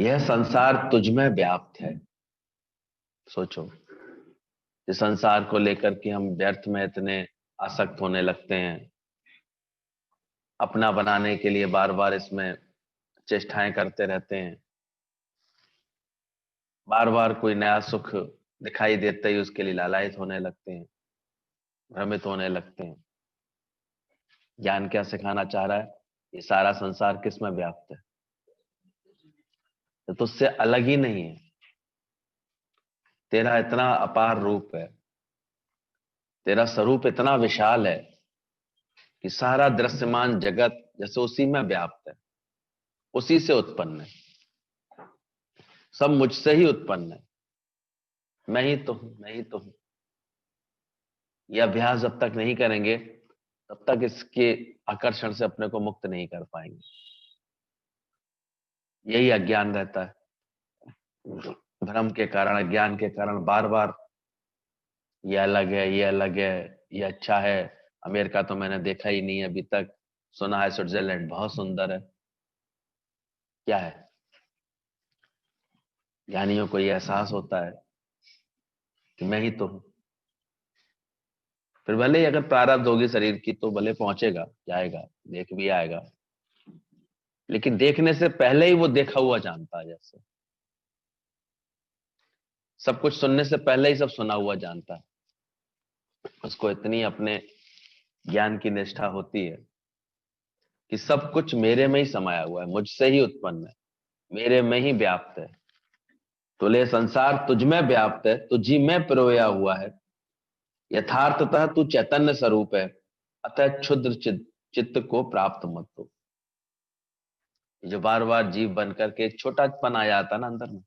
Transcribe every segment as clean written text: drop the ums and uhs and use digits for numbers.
यह संसार तुझ में व्याप्त है। सोचो, इस संसार को लेकर के हम व्यर्थ में इतने आसक्त होने लगते हैं, अपना बनाने के लिए बार बार इसमें चेष्टाएं करते रहते हैं, बार बार कोई नया सुख दिखाई देते ही उसके लिए लालायित होने लगते हैं, भ्रमित होने लगते हैं। ज्ञान क्या सिखाना चाह रहा है? ये सारा संसार किस में व्याप्त है? तो तुझसे अलग ही नहीं है। तेरा इतना अपार रूप है, तेरा स्वरूप इतना विशाल है कि सारा दृश्यमान जगत जैसे उसी में व्याप्त है, उसी से उत्पन्न है, सब मुझसे ही उत्पन्न है। मैं ही तो हूं, मैं ही तो हूं। यह अभ्यास जब तक नहीं करेंगे तब तक इसके आकर्षण से अपने को मुक्त नहीं कर पाएंगे। यही अज्ञान रहता है। भ्रम के कारण, अज्ञान के कारण बार बार ये अलग है, ये अलग है, ये अच्छा है, अमेरिका तो मैंने देखा ही नहीं है अभी तक, सुना है स्विट्जरलैंड बहुत सुंदर है। क्या है? ज्ञानियों को ये एहसास होता है कि मैं ही तो हूं। फिर भले ही अगर प्रारब्ध होगी शरीर की तो भले पहुंचेगा, जाएगा, देख भी आएगा, लेकिन देखने से पहले ही वो देखा हुआ जानता है। जैसे सब कुछ सुनने से पहले ही सब सुना हुआ जानता है। उसको इतनी अपने ज्ञान की निष्ठा होती है कि सब कुछ मेरे में ही समाया हुआ है, मुझसे ही उत्पन्न है, मेरे में ही व्याप्त है। तो ले संसार तुझ में व्याप्त है, तुझी में पिरोया हुआ है। यथार्थतः तू चैतन्य स्वरूप है, अतः क्षुद्र चित्त को प्राप्त मत हो। जो बार बार जीव बन करके एक छोटापन आ जाता है ना अंदर में,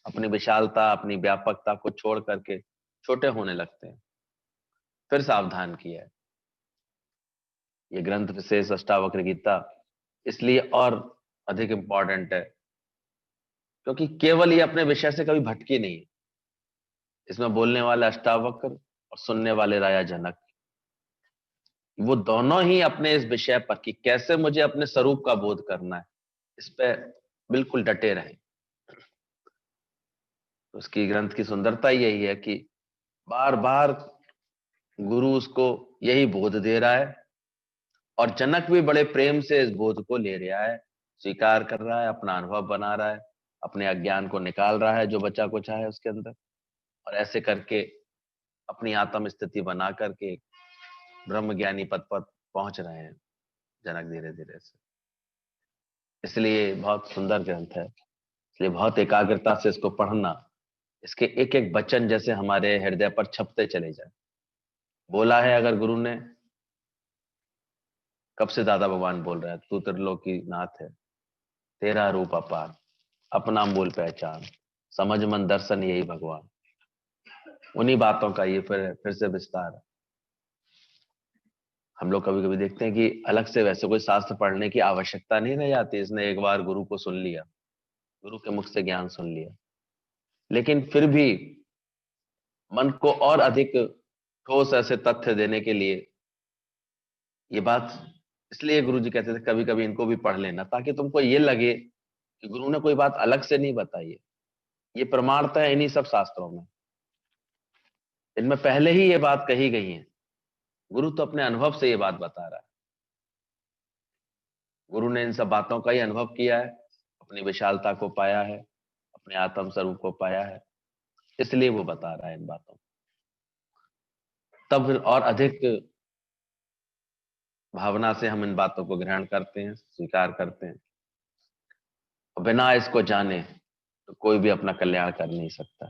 अपनी विशालता, अपनी व्यापकता को छोड़ करके छोटे होने लगते हैं। फिर सावधान किया है ये ग्रंथ, विशेष अष्टावक्र गीता इसलिए और अधिक इंपॉर्टेंट है क्योंकि केवल ये अपने विषय से कभी भटकी नहीं है। इसमें बोलने वाले अष्टावक्र और सुनने वाले राजा जनक, वो दोनों ही अपने इस विषय पर कि कैसे मुझे अपने स्वरूप का बोध करना है, इस पे बिल्कुल डटे रहे। उसकी ग्रंथ की सुंदरता यही है कि बार बार गुरु उसको यही बोध दे रहा है और जनक भी बड़े प्रेम से इस बोध को ले रहा है, स्वीकार कर रहा है, अपना अनुभव बना रहा है, अपने अज्ञान को निकाल रहा है जो बचा कुचा है उसके अंदर, और ऐसे करके अपनी आत्म स्थिति बना करके ब्रह्म ज्ञानी पद पर पहुंच रहे हैं जनक धीरे धीरे से। इसलिए बहुत सुंदर ग्रंथ है, इसलिए बहुत एकाग्रता से इसको पढ़ना, इसके एक एक वचन जैसे हमारे हृदय पर छपते चले जाए। बोला है अगर गुरु ने, कब से दादा भगवान बोल रहा है, तू त्रिलोकी नाथ है, तेरा रूप अपार, अपना मूल पहचान, समझ मन दर्शन यही भगवान। उन्हीं बातों का ये फिर से विस्तार है। हम लोग कभी कभी देखते हैं कि अलग से वैसे कोई शास्त्र पढ़ने की आवश्यकता नहीं रह जाती, इसने एक बार गुरु को सुन लिया, गुरु के मुख से ज्ञान सुन लिया। लेकिन फिर भी मन को और अधिक ठोस ऐसे तथ्य देने के लिए ये बात, इसलिए गुरु जी कहते थे कभी कभी इनको भी पढ़ लेना, ताकि तुमको ये लगे कि गुरु ने कोई बात अलग से नहीं बताई है, ये प्रमाणता है इन्हीं सब शास्त्रों में, इनमें पहले ही ये बात कही गई है। गुरु तो अपने अनुभव से ये बात बता रहा है, गुरु ने इन सब बातों का ही अनुभव किया है, अपनी विशालता को पाया है, अपने आत्म स्वरूप को पाया है, इसलिए वो बता रहा है इन बातों। तब फिर और अधिक भावना से हम इन बातों को ग्रहण करते हैं, स्वीकार करते हैं। और बिना इसको जाने तो कोई भी अपना कल्याण कर नहीं सकता,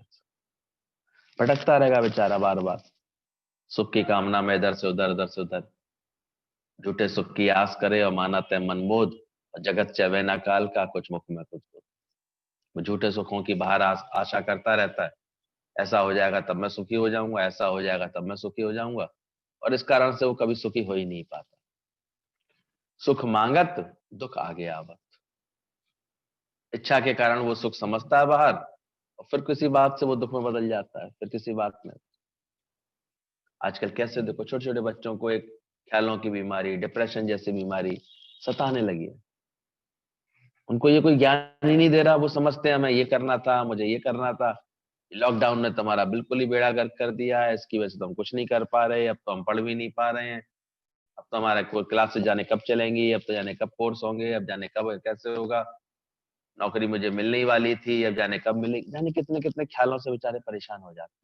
भटकता रहेगा बेचारा बार बार, सुख की कामना में इधर से उधर, उधर से उधर, झूठे सुख की आस करे और माना तय मनमोद, और जगत चवे ना काल का, कुछ मुख में कुछ कुछ। वो झूठे सुखों की बाहर आशा करता रहता है, ऐसा हो जाएगा तब मैं सुखी हो जाऊंगा, ऐसा हो जाएगा तब मैं सुखी हो जाऊंगा, और इस कारण से वो कभी सुखी हो ही नहीं पाता। सुख मांगत दुख आगे आवत, इच्छा के कारण वो सुख समझता है बाहर, और फिर किसी बात से वो दुख में बदल जाता है, फिर किसी बात में। आजकल कैसे देखो छोटे छोटे बच्चों को एक ख्यालों की बीमारी, डिप्रेशन जैसी बीमारी सताने लगी है। उनको ये कोई ज्ञान ही नहीं दे रहा। वो समझते हैं हमें ये करना था, मुझे ये करना था, लॉकडाउन ने तुम्हारा बिल्कुल ही बेड़ा गर्क कर दिया है, इसकी वजह से तो हम कुछ नहीं कर पा रहे, अब तो हम पढ़ भी नहीं पा रहे हैं, अब तो हमारे क्लासेस जाने कब चलेंगी, अब तो जाने कब कोर्स होंगे, अब जाने कब कैसे होगा, नौकरी मुझे मिलने ही वाली थी, अब जाने कब मिलेगी, जाने कितने कितने ख्यालों से बेचारे परेशान हो जाते हैं।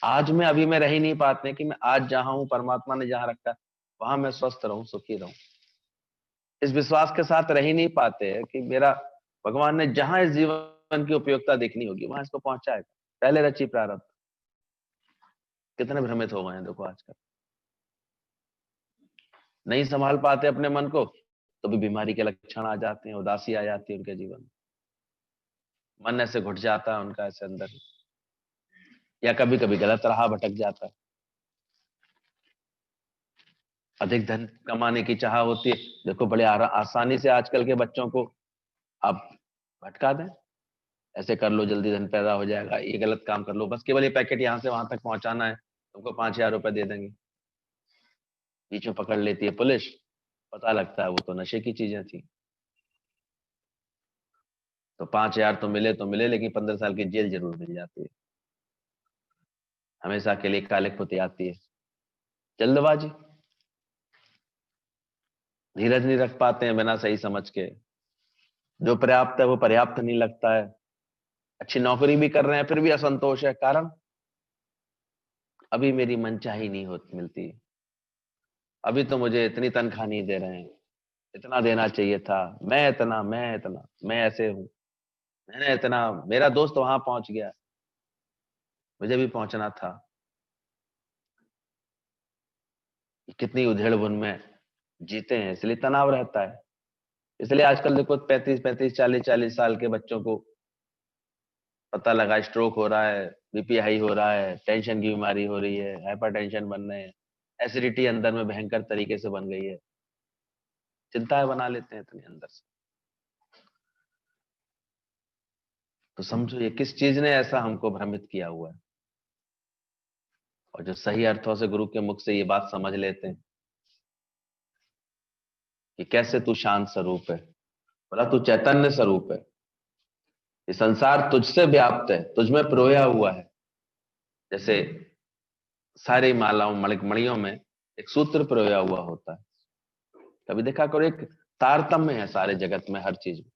आज में अभी में रह ही नहीं पाते कि मैं आज जहां हूं, परमात्मा ने जहां रखा वहां मैं स्वस्थ रहूं, सुखी रहूं। इस विश्वास के साथ रह ही नहीं पाते हैं कि मेरा भगवान ने जहां इस जीवन की उपयोगिता देखनी होगी वहां इसको पहुंचाएगा, पहले रची प्रारब्ध। कितने भ्रमित हो गए हैं देखो आजकल, नहीं संभाल पाते अपने मन को, तो भी बीमारी के लक्षण आ जाते हैं, उदासी आ जाती है उनके जीवन में, मन ऐसे घुट जाता है उनका ऐसे अंदर, या कभी कभी गलत राह भटक जाता है। अधिक धन कमाने की चाह होती है, देखो बड़े आसानी से आजकल के बच्चों को आप भटका दें, ऐसे कर लो जल्दी धन पैदा हो जाएगा, ये गलत काम कर लो, बस केवल ये पैकेट यहां से वहां तक पहुंचाना है, तुमको 5,000 रुपए दे देंगे। बीच में पकड़ लेती है पुलिस, पता लगता है वो तो नशे की चीजें थी। तो 5,000 तो मिले, लेकिन 15 साल की जेल जरूर मिल जाती है, हमेशा के लिए काले खुती आती है। जल्दबाजी, धीरज नहीं रख पाते हैं बिना सही समझ के, जो पर्याप्त है वो पर्याप्त नहीं लगता है, अच्छी नौकरी भी कर रहे हैं फिर भी असंतोष है, कारण अभी मेरी मनचाही नहीं होती मिलती, अभी तो मुझे इतनी तनख्वाह नहीं दे रहे हैं, इतना देना चाहिए था, मैं इतना मैं ऐसे हूं, मैंने इतना, मेरा दोस्त वहां पहुंच गया, मुझे भी पहुंचना था। कितनी उधेड़ बुन में जीते हैं, इसलिए तनाव रहता है। इसलिए आजकल देखो 35-35 40-40 साल के बच्चों को पता लगा स्ट्रोक हो रहा है, बीपी हाई हो रहा है, टेंशन की बीमारी हो रही है, हाइपरटेंशन बन रहे हैं, एसिडिटी अंदर में भयंकर तरीके से बन गई है, चिंताएं बना लेते हैं इतने अंदर से। तो समझो ये किस चीज ने ऐसा हमको भ्रमित किया हुआ है। और जो सही अर्थों से गुरु के मुख से ये बात समझ लेते हैं कि कैसे तू शांत स्वरूप है, बोला तू चैतन्य स्वरूप है, ये संसार तुझसे व्याप्त है, तुझ में प्रोया हुआ है। जैसे सारी मालाओं मणियों में एक सूत्र प्रोया हुआ होता है, कभी देखा करो, एक तारतम्य है सारे जगत में, हर चीज में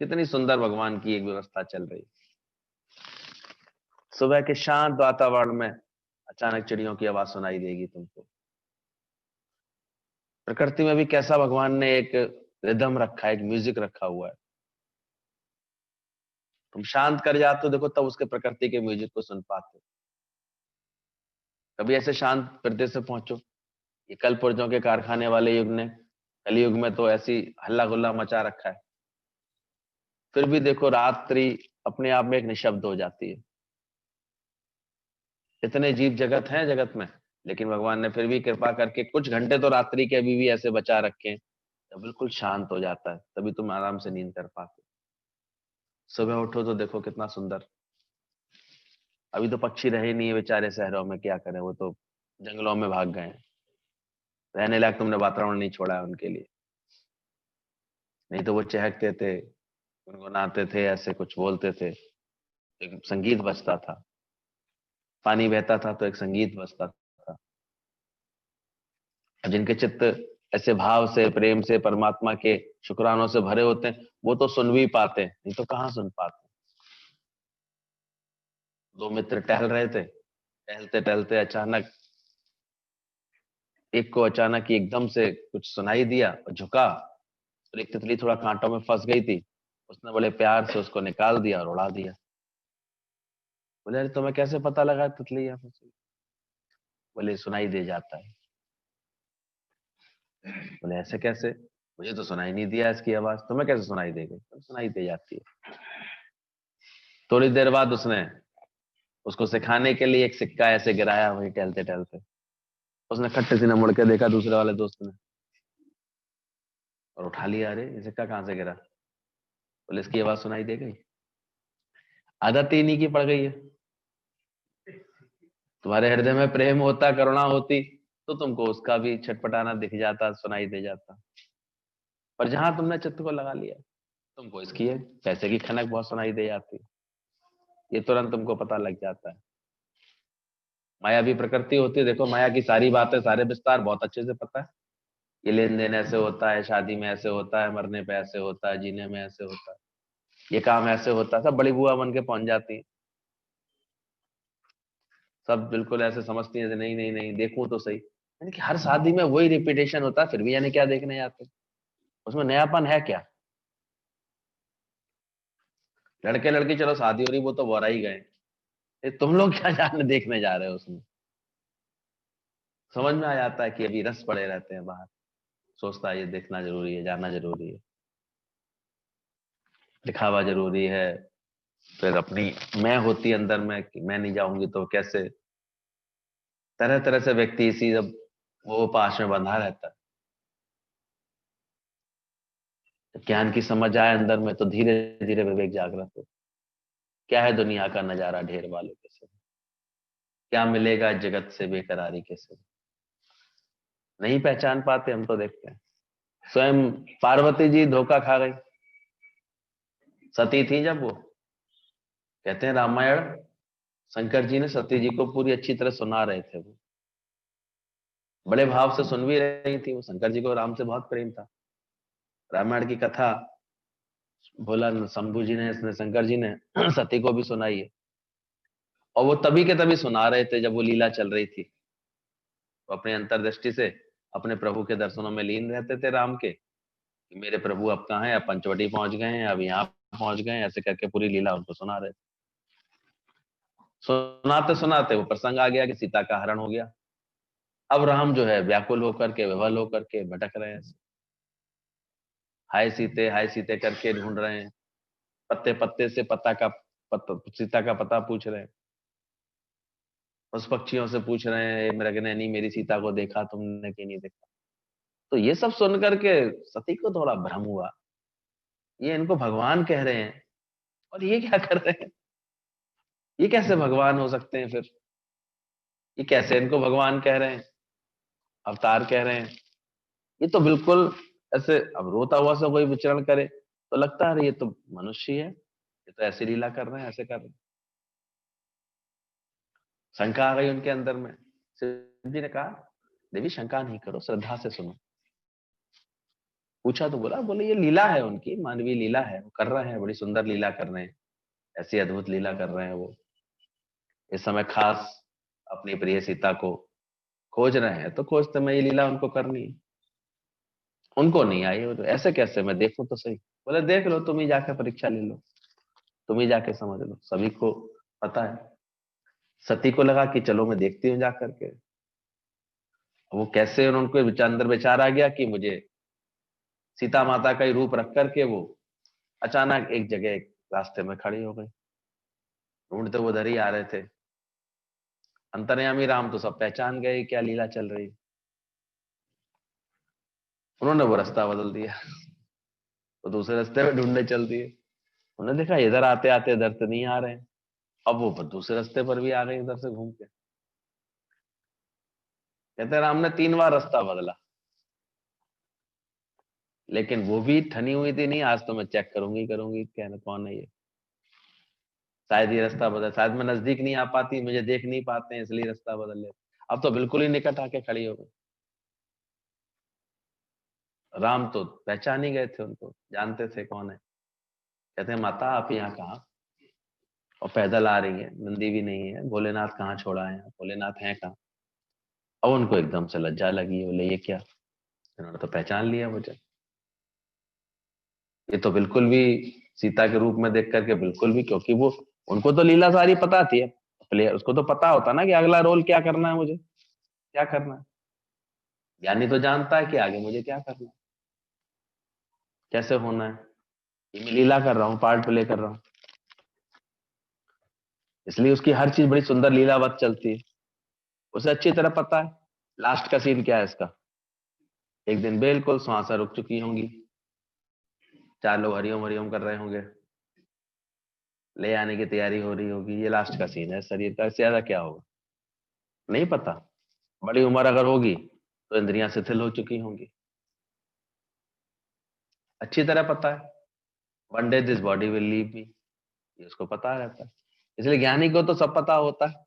कितनी सुंदर भगवान की एक व्यवस्था चल रही। सुबह के शांत वातावरण में अचानक चिड़ियों की आवाज सुनाई देगी तुमको। प्रकृति में भी कैसा भगवान ने एक रिदम रखा है, एक म्यूजिक रखा हुआ है। तुम शांत कर जाते हो देखो, तब उसके प्रकृति के म्यूजिक को सुन पाते हो। कभी ऐसे शांत प्रदेश से पहुंचो, ये कल पुर्जों के कारखाने वाले युग ने, कलयुग में तो ऐसी हल्ला गुल्ला मचा रखा है, फिर भी देखो रात्रि अपने आप में एक निशब्द हो जाती है। इतने जीव जगत हैं जगत में, लेकिन भगवान ने फिर भी कृपा करके कुछ घंटे तो रात्रि के अभी भी ऐसे बचा रखे हैं, तो बिल्कुल शांत हो जाता है, तभी तुम आराम से नींद कर पाते हो। सुबह उठो तो देखो कितना सुंदर। अभी तो पक्षी रहे नहीं है बेचारे शहरों में, क्या करें, वो तो जंगलों में भाग गए हैं, रहने लायक तुमने वातावरण नहीं छोड़ा है उनके लिए, नहीं तो वो चहकते थे, गुनगुनाते थे, ऐसे कुछ बोलते थे, एक संगीत बजता था, पानी बहता था तो एक संगीत बजता था। और जिनके चित्त ऐसे भाव से, प्रेम से, परमात्मा के शुक्रानों से भरे होते हैं, वो तो सुन भी पाते हैं, नहीं तो कहाँ सुन पाते। दो मित्र टहल रहे थे, टहलते टहलते अचानक एक को अचानक ही एकदम से कुछ सुनाई दिया और झुका, और एक तितली थोड़ा कांटों में फंस गई थी, उसने बड़े प्यार से उसको निकाल दिया और उड़ा दिया। बोले अरे तुम्हें कैसे पता लगा तितली यहाँ फंसी? बोले सुनाई दे जाता है। बोले ऐसे कैसे, मुझे तो सुनाई नहीं दिया इसकी आवाज, तुम्हें कैसे सुनाई दे गई? तो सुनाई दे जाती है। थोड़ी देर बाद उसने उसको सिखाने के लिए एक सिक्का ऐसे गिराया, वही टहलते टहलते उसने खट्टे से न मुड़ के देखा दूसरे वाले दोस्त ने, और उठा लिया, अरे ये सिक्का कहाँ से गिरा? बोले इसकी आवाज सुनाई दे गई, आदत ही नहीं की पड़ गई है। तुम्हारे हृदय में प्रेम होता, करुणा होती, तो तुमको उसका भी छटपटाना दिख जाता, सुनाई दे जाता। पर जहां तुमने चित्त को लगा लिया, तुमको इसकी है पैसे की खनक बहुत सुनाई दे जाती है, ये तुरंत तुमको पता लग जाता है। माया भी प्रकृति होती है, देखो माया की सारी बातें, सारे विस्तार बहुत अच्छे से पता है। ये लेन देन ऐसे होता है, शादी में ऐसे होता है, मरने पे ऐसे होता है, जीने में ऐसे होता है, ये काम ऐसे होता है, सब बड़ी बुआ बन के पहुंच जाती है। सब बिल्कुल ऐसे समझती है, नहीं नहीं नहीं देखूं तो सही, यानी कि हर शादी में वही रिपीटेशन होता है, फिर भी यानी क्या देखने जाते हैं? उसमें नयापन है क्या? लड़के लड़की चलो शादी हो रही, वो तो बोरा ही गए, ये तुम लोग क्या जानने देखने जा रहे हो उसमें? समझ में आ जाता है कि अभी रस पड़े रहते हैं बाहर, सोचता है ये देखना जरूरी है, जानना जरूरी है, दिखावा जरूरी है, फिर अपनी मैं होती अंदर में कि मैं नहीं जाऊंगी तो कैसे, तरह तरह से व्यक्ति इसी जब वो पाश में बंधा रहता है। जब ज्ञान की समझ आए अंदर में तो धीरे धीरे विवेक जागृत हो, क्या है दुनिया का नजारा ढेर वालों के से, क्या मिलेगा जगत से बेकरारी के से, नहीं पहचान पाते हम तो। देखते हैं स्वयं पार्वती जी धोखा खा गई, सती थी जब वो, कहते हैं रामायण शंकर जी ने सती जी को पूरी अच्छी तरह सुना रहे थे, वो बड़े भाव से सुन भी रही थी, वो शंकर जी को राम से बहुत प्रेम था। रामायण की कथा बोला शंभू जी ने, इसने शंकर जी ने सती को भी सुनाई है, और वो तभी के तभी सुना रहे थे जब वो लीला चल रही थी। वो अपने अंतर्दृष्टि से अपने प्रभु के दर्शनों में लीन रहते थे राम के, कि मेरे प्रभु अब कहाँ हैं, अब पंचवटी पहुंच गए हैं, अब यहाँ पहुंच गए हैं, ऐसे करके पूरी लीला उनको सुना रहे थे। सुनाते सुनाते वो प्रसंग आ गया कि सीता का हरण हो गया। अब राम जो है व्याकुल होकर के, विवल होकर के भटक रहे हैं, हाय सीते करके ढूंढ रहे हैं, पत्ते पत्ते से सीता का पता पूछ रहे हैं, उस पक्षियों से पूछ रहे हैं मृगनयनी मेरी सीता को देखा तुमने कि नहीं देखा। तो ये सब सुन करके सती को थोड़ा भ्रम हुआ, ये इनको भगवान कह रहे हैं और ये क्या कर रहे हैं, ये कैसे भगवान हो सकते हैं फिर, ये कैसे इनको भगवान कह रहे हैं, अवतार कह रहे हैं? ये तो बिल्कुल ऐसे, अब रोता हुआ से कोई विचरण करे तो लगता है ये तो मनुष्य ही है, ये तो ऐसे लीला कर रहे हैं, ऐसे कर रहे हैं। शंका आ गई उनके अंदर में। शिव जी ने कहा देवी शंका नहीं करो, श्रद्धा से सुनो। पूछा तो बोले ये लीला है उनकी, मानवीय लीला है, वो कर रहे हैं, बड़ी सुंदर लीला कर रहे हैं, ऐसी अद्भुत लीला कर रहे हैं वो। इस समय खास अपनी प्रिय सीता को खोज रहे हैं, तो खोजते में ये लीला उनको करनी है। उनको नहीं आई, वो तो ऐसे कैसे, मैं देखूं तो सही। बोले देख लो, तुम ही जाके परीक्षा ले लो, तुम ही जाके समझ लो, सभी को पता है। सती को लगा कि चलो मैं देखती हूँ जा करके, वो कैसे, उनको विचार अंदर विचार आ गया कि मुझे सीता माता का ही रूप रख करके वो अचानक एक जगह एक रास्ते में खड़ी हो गई। ढूंढते वो उधर ही आ रहे थे, अंतर्यामी राम तो सब पहचान गए क्या लीला चल रही। उन्होंने वो रास्ता बदल दिया, वो दूसरे रास्ते में ढूंढने चल दिए। उन्होंने देखा इधर आते आते इधर तो नहीं आ रहे हैं, अब वो दूसरे रास्ते पर भी आ गए इधर से घूम के। कहते राम ने 3 बार रास्ता बदला, लेकिन वो भी ठनी हुई थी, नहीं आज तो मैं चेक करूंगी करूंगी क्या कौन है ये, शायद ये रास्ता बदल, शायद मैं नजदीक नहीं आ पाती, मुझे देख नहीं पाते हैं इसलिए रास्ता बदल ले। अब तो बिल्कुल ही निकट आके खड़ी हो गई। राम तो पहचान ही गए थे उनको, जानते थे कौन है। कहते हैं माता आप यहाँ कहाँ, और पैदल आ रही है, नंदी भी नहीं है, भोलेनाथ कहाँ छोड़ा है, भोलेनाथ है कहाँ? अब उनको एकदम से लज्जा लगी, बोले ये क्या, इन्होंने तो पहचान लिया मुझे, ये तो बिल्कुल भी सीता के रूप में देख करके बिल्कुल भी, क्योंकि वो उनको तो लीला सारी पता थी, प्लेयर उसको तो पता होता ना कि अगला रोल क्या करना है, मुझे क्या करना है। ज्ञानी तो जानता है कि आगे मुझे क्या करना है, कैसे होना है, ये मैं लीला कर रहा हूँ, पार्ट प्ले कर रहा हूँ, इसलिए उसकी हर चीज बड़ी सुंदर लीलावत चलती है। उसे अच्छी तरह पता है लास्ट का सीन क्या है इसका। एक दिन बिल्कुल श्वासा रुक चुकी होंगी, 4 लोग हरिओम हरिओम कर रहे होंगे, ले आने की तैयारी हो रही होगी, ये लास्ट का सीन है, शरीर का इससे ज्यादा क्या होगा नहीं पता। बड़ी उम्र अगर होगी तो इंद्रियां शिथिल हो चुकी होंगी, अच्छी तरह पता है। One day this body will leave me, ये उसको पता रहता है। इसलिए ज्ञानी को तो सब पता होता है।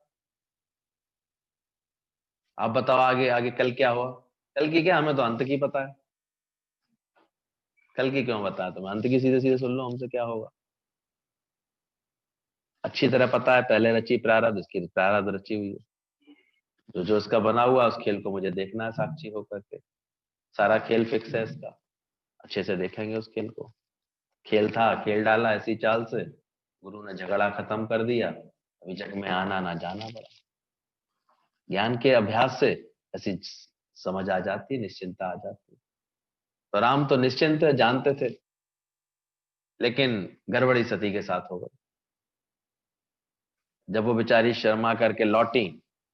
आप बताओ आगे आगे कल क्या हुआ? कल की क्या, हमें तो अंत की पता है। कल की क्यों बताया तुम्हें? अंत की सीधे सीधे सुन लो हमसे क्या होगा। अच्छी तरह पता है, पहले रची प्रारब्ध, इसकी प्रारब्ध रची हुई है। जो जो इसका बना हुआ उस खेल को मुझे देखना है साक्षी होकर के। सारा खेल फिक्स है इसका, अच्छे से देखेंगे उस खेल को। खेल था, खेल डाला ऐसी चाल से, गुरु ने झगड़ा खत्म कर दिया, अभी जग में आना ना जाना पड़ा। ज्ञान के अभ्यास से ऐसी समझ आ जाती है, निश्चिंतता आ जाती है। तो राम तो निश्चिंत जानते थे, लेकिन गड़बड़ी सती के साथ हो गई। जब वो बेचारी शर्मा करके लौटी,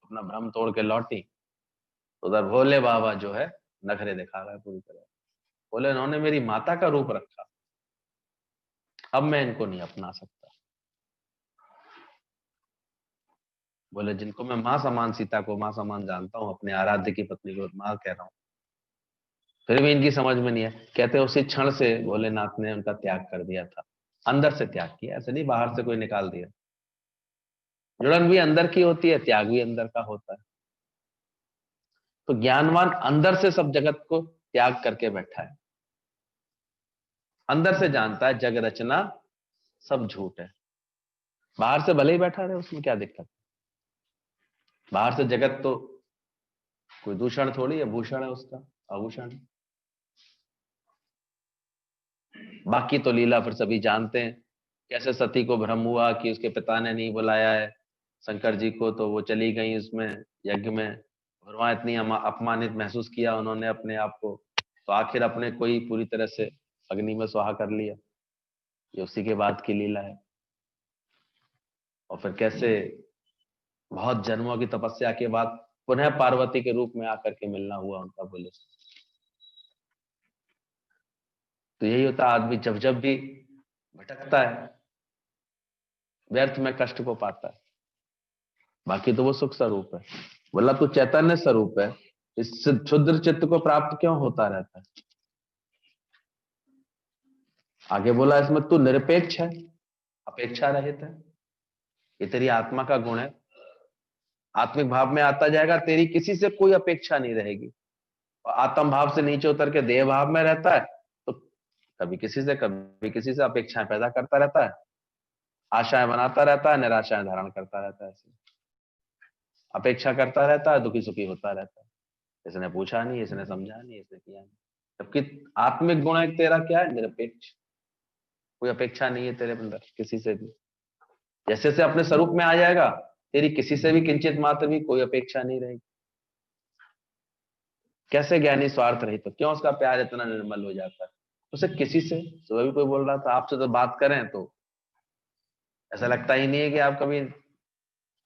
अपना भ्रम तोड़ के लौटी, तो उधर भोले बाबा जो है नखरे दिखा गए पूरी तरह। बोले इन्होंने मेरी माता का रूप रखा, अब मैं इनको नहीं अपना सकता। बोले जिनको मैं माँ समान, सीता को माँ समान जानता हूँ, अपने आराध्य की पत्नी को माँ कह रहा हूँ, फिर भी इनकी समझ में नहीं है। कहते उसी क्षण से भोलेनाथ ने उनका त्याग कर दिया था। अंदर से त्याग किया, ऐसे नहीं बाहर से कोई निकाल दिया। जुड़न भी अंदर की होती है, त्याग भी अंदर का होता है। तो ज्ञानवान अंदर से सब जगत को त्याग करके बैठा है, अंदर से जानता है जग रचना सब झूठ है। बाहर से भले ही बैठा रहे, उसमें क्या दिक्कत? बाहर से जगत तो कोई दूषण थोड़ी है, भूषण है उसका, आभूषण। बाकी तो लीला फिर सभी जानते हैं, कैसे सती को भ्रम हुआ कि उसके पिता ने नहीं बुलाया है शंकर जी को, तो वो चली गई उसमें यज्ञ में, और वहां इतनी अपमानित महसूस किया उन्होंने अपने आप को, तो आखिर अपने को ही पूरी तरह से अग्नि में स्वाहा कर लिया। ये उसी के बाद की लीला है। और फिर कैसे बहुत जन्मों की तपस्या के बाद पुनः पार्वती के रूप में आकर के मिलना हुआ उनका बोले। तो यही होता, आदमी जब जब भी भटकता है, व्यर्थ में कष्ट को पाता है। बाकी तो वो सुख स्वरूप है। बोला तू चैतन्य स्वरूप है, इस क्षुद्र चित्त को प्राप्त क्यों होता रहता है? आगे बोला इसमें तू निरपेक्ष है, अपेक्षा रहित है। ये तेरी आत्मा का गुण है। आत्मिक भाव में आता जाएगा, तेरी किसी से कोई अपेक्षा नहीं रहेगी। और आत्म भाव से नीचे उतर के देह भाव में रहता है, तो कभी किसी से अपेक्षाएं पैदा करता रहता है, आशाएं बनाता रहता है, निराशाएं धारण करता रहता है। अपेक्षा करता रहता है, दुखी सुखी होता रहता है। इसने पूछा नहीं, इसने समझा नहीं, इसने किया नहीं। जबकि आत्मिक गुण एक तेरा क्या है? निरपेक्ष। कोई अपेक्षा नहीं है तेरे अंदर किसी से भी। जैसे से अपने स्वरूप में आ जाएगा, तेरी किसी से भी किंचित मात्र भी कोई अपेक्षा नहीं रहेगी। कैसे ज्ञानी स्वार्थ रहित, तो क्यों उसका प्यार इतना निर्मल हो जाता है? उसे किसी से, सुबह भी कोई बोल रहा था आपसे तो बात करें तो ऐसा लगता ही नहीं है कि आप कभी,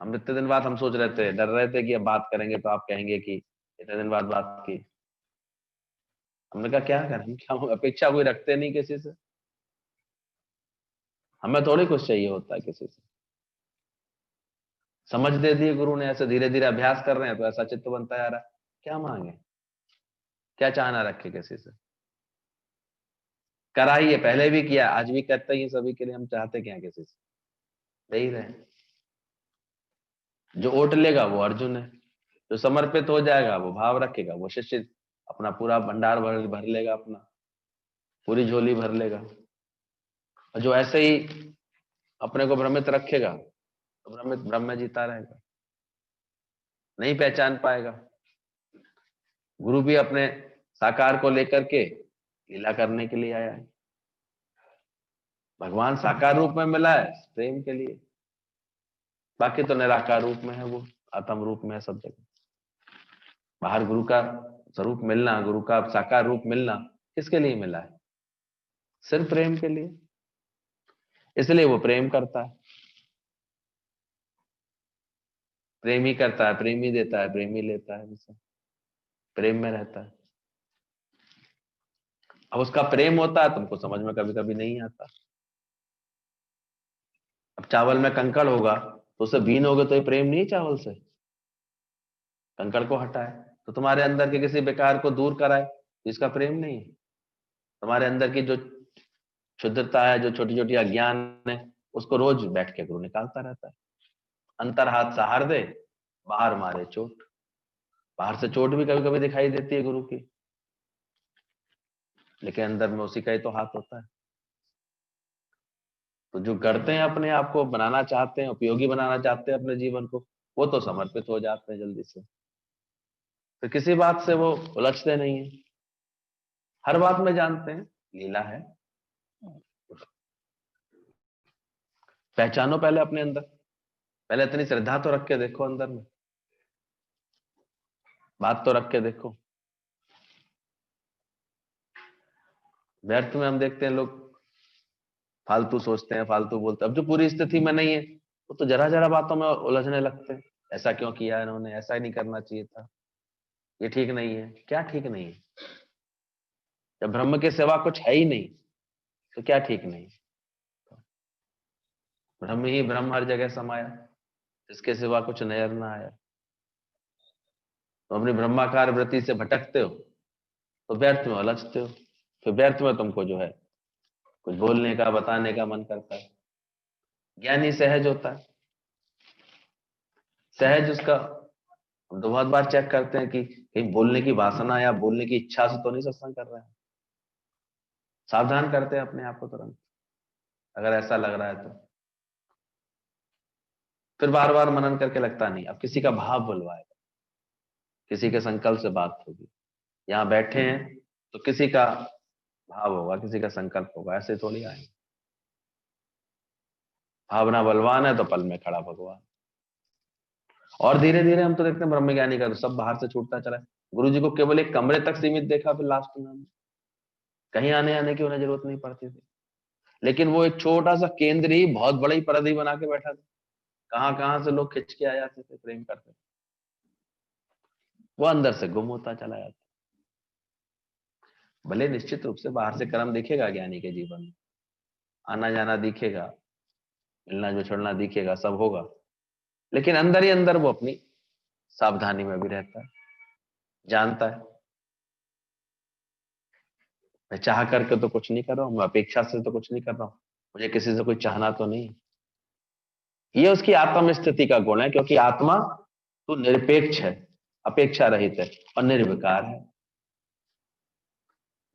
हम इतने दिन बाद हम सोच रहे थे, डर रहे थे कि अब बात करेंगे तो आप कहेंगे कि इतने दिन बाद बात की। हमने कहा क्या करें, क्या अपेक्षा कोई रखते नहीं किसी से, हमें थोड़ी कुछ चाहिए होता है किसी से। समझ दे दिए गुरु ने, ऐसे धीरे धीरे अभ्यास कर रहे हैं तो ऐसा चित्त बनता जा रहा है। क्या मांगे, क्या चाहना रखे किसी से? करा ही है, पहले भी किया, आज भी करते ही हैं सभी के लिए। हम चाहते क्या किसी से? दे ही रहे। जो ओट लेगा वो अर्जुन है, जो समर्पित हो जाएगा वो भाव रखेगा वो शिष्य, अपना पूरा भंडार भर भर लेगा, अपना पूरी झोली भर लेगा। और जो ऐसे ही अपने को भ्रमित रखेगा तो भ्रमित भ्रम में जीता रहेगा, नहीं पहचान पाएगा। गुरु भी अपने साकार को लेकर के लीला करने के लिए आया है। भगवान साकार रूप में मिला है प्रेम के लिए, बाकी तो निराकार रूप में है, वो आत्म रूप में है सब जगह। बाहर गुरु का स्वरूप मिलना, गुरु का साकार रूप मिलना किसके लिए मिला है? सिर्फ प्रेम के लिए। इसलिए वो प्रेम करता है, प्रेम ही करता है, प्रेम ही देता है, प्रेम ही लेता है, जैसे प्रेम में रहता है। अब उसका प्रेम होता है, तुमको समझ में कभी कभी नहीं आता। अब चावल में कंकड़ होगा तो उसे बीनोगे तो ये प्रेम नहीं चावल से, कंकड़ को हटाए तो तुम्हारे अंदर के किसी बेकार को दूर कराए, इसका प्रेम नहीं है। तुम्हारे अंदर की जो क्षुद्रता है, जो छोटी छोटी अज्ञान है, उसको रोज बैठ के गुरु निकालता रहता है। अंतर हाथ सहार दे, बाहर मारे चोट। बाहर से चोट भी कभी कभी दिखाई देती है गुरु की, लेकिन अंदर में उसी का ही तो हाथ होता है। तो जो करते हैं, अपने आप को बनाना चाहते हैं, उपयोगी बनाना चाहते हैं अपने जीवन को, वो तो समर्पित हो जाते हैं जल्दी से। तो किसी बात से वो उलझते नहीं है, हर बात में जानते हैं लीला है। पहचानो पहले अपने अंदर, पहले इतनी श्रद्धा तो रख के देखो अंदर में, बात तो रख के देखो। व्यर्थ में हम देखते हैं लोग फालतू सोचते हैं, फालतू बोलते हैं। अब जो पूरी स्थिति में नहीं है, वो तो जरा जरा बातों में उलझने लगते हैं। ऐसा क्यों किया इन्होंने, ऐसा ही नहीं करना चाहिए था, ये ठीक नहीं है। क्या ठीक नहीं है? जब ब्रह्म के सिवा कुछ है ही नहीं, तो क्या ठीक नहीं? ब्रह्म ही ब्रह्म हर जगह समाया, इसके सिवा कुछ नजर ना आया। तो अपनी ब्रह्माकार वृत्ति से भटकते हो, तो व्यर्थ में उलझते हो। फिर व्यर्थ में तुमको जो है कुछ बोलने का, बताने का मन करता है। ज्ञानी सहज होता है, सहज उसका। हम तो बहुत बार चेक करते हैं कि कहीं बोलने की वासना या बोलने की इच्छा से तो नहीं सत्संग कर रहे हैं। सावधान करते हैं अपने आप को तुरंत, अगर ऐसा लग रहा है तो। फिर बार बार मनन करके लगता नहीं, अब किसी का भाव बुलवाएगा, किसी के संकल्प से बात होगी। यहाँ बैठे हैं तो किसी का भाव होगा, किसी का संकल्प होगा, ऐसे थोड़ी आएंगे। भावना बलवान है तो पल में खड़ा भगवान। और धीरे धीरे हम तो देखते हैं ब्रह्मज्ञानी का तो सब बाहर से छूटता चला है। गुरु जी को केवल एक कमरे तक सीमित देखा, फिर लास्ट में कहीं आने आने की उन्हें जरूरत नहीं पड़ती थी। लेकिन वो एक छोटा सा केंद्र ही बहुत बड़ी परिधि बना के बैठा था। कहां कहां से लोग खिंच के आ जाते थे, प्रेम करते थे। वो अंदर से गुम होता चला जाता। भले निश्चित रूप से बाहर से कर्म दिखेगा ज्ञानी के जीवन में, आना जाना दिखेगा, मिलना जुलना दिखेगा, सब होगा, लेकिन अंदर ही अंदर वो अपनी सावधानी में भी रहता है, जानता है मैं चाह करके तो कुछ नहीं कर रहा हूं, मैं अपेक्षा से तो कुछ नहीं कर रहा हूं, मुझे किसी से कोई चाहना तो नहीं। ये उसकी आत्म स्थिति का गुण है, क्योंकि आत्मा तो निरपेक्ष है, अपेक्षा रहित है और निर्विकार है।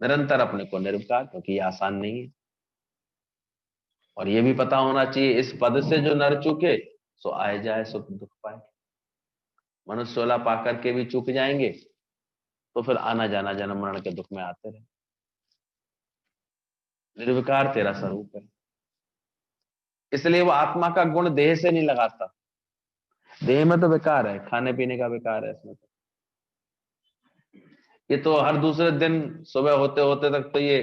निरंतर अपने को निर्विकार, क्योंकि ये आसान नहीं है। और ये भी पता होना चाहिए, इस पद से जो नर चूके सो आए जाए सुख दुख पाए। मनुष्य 16 पाकर के भी चूक जाएंगे तो फिर आना जाना जन्म मरण के दुख में आते रहे। निर्विकार तेरा स्वरूप है, इसलिए वो आत्मा का गुण देह से नहीं लगाता। देह में तो विकार है, खाने पीने का विकार है इसमें तो। ये तो हर दूसरे दिन सुबह होते होते तक तो ये